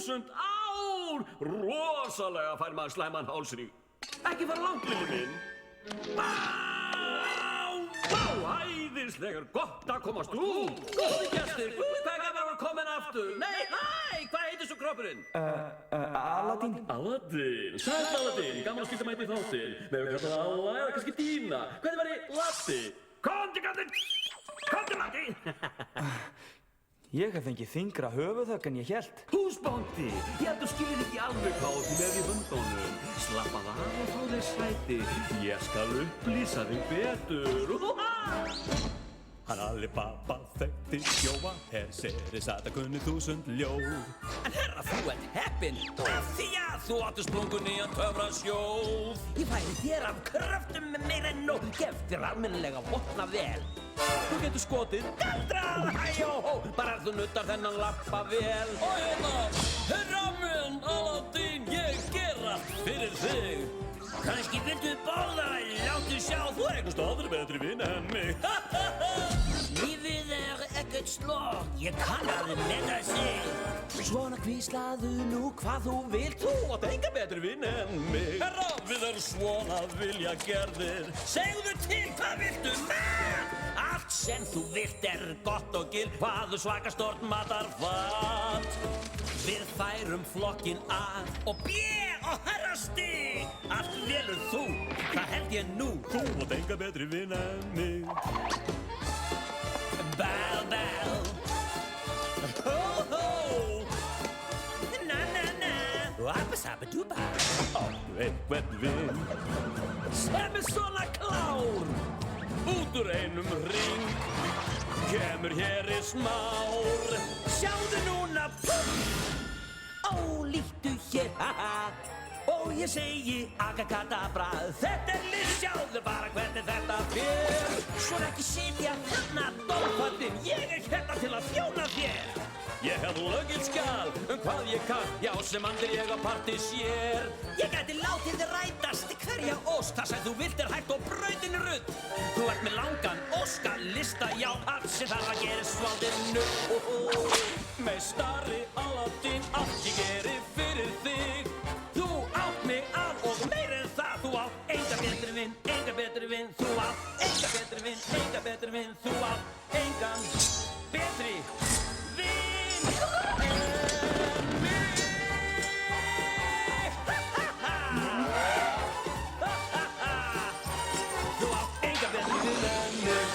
1000 ár! Rosalega fær maður slæman hálsring. Ekki fara langt, Lilli minn. Vá, æðislegur, gott að komast út. Góði gestir, hvað er að komin aftur? Nei, hvað heitir svo kroppurinn? Aladín. Aladín, sæll Aladín, gaman að skilta mæti í þáttinn. Við höfum kallað Alla eða kannski Dína. Hvernig var í Latti? Komdu Latti! Ég hef fengið þyngra höfuðhögg en ég hélt. Húsbóndi, ég held þú skilir ekki alveg hvað þú með í höndunum. Slappað af og fá þér sæti. Ég skal upplýsa þig betur. Hann Alibaba þekkti Jóa, Ceres að kunni 1000 ljóð. En herra, þú ert heppinn, af því að þú áttu sprungun í að töfra sjóð. Ég færi þér af kröftum meir en nóg, gef þér almennilega vopna vel. Þú getur skotið galdrað, hæjóhó, bara ef þú nuttar þennan lappa vel. Og hérna, herra minn, Aladín, ég ger allt fyrir þig. Kannski viltu báða, láttu sjá, þú eitthvað staður betri vinn en mig. Lífið ekkert slótt, ég kann að meta sig. Svona hvíslaðu nú hvað þú vilt, þú átt enga betri vinn en mig. Herra, við svona vilja gerðir, segðu til hvað viltu með. Allt sem þú vilt gott og gilt, hvað þú svaka stort matarfat. Við færum flokkinn að og og herrastig. Allt velur þú, það held ég nú. Þú átt enga betri vinn en mig. Bell, bell. Ho, ho. Na, na, na. Abba, sabba, dúba. Áttu einhvern vinn Sem svona klár. út úr einum hring, kemur hér í smár. Sjáðu núna, ó, líktu hér, haha. Og ég segi akakadabra, þetta lið, sjáðu bara hvernig þetta fer. Svona ekki sitja hérna dómfallinn, ég hérna til að þjóna þér. Ég hef lögin skal hvað ég kann, já sem andir ég á partí sér. Ég gæti látið þér rætast hverja ósk, það sem þú vilt hægt og brautin rudd. Þú ert með langan óskalista, já allt sem þarf að gera svaldinu. Meistari Aladín, allt ég geri fyrir þig. Þú átt mig af og meir en það. Þú átt enga betri vinn, enga betri vinn. Þú átt enga betri vinn, enga betri vinn. Þú átt engan betri vinn en mig. Þú átt enga betri vinn en mig.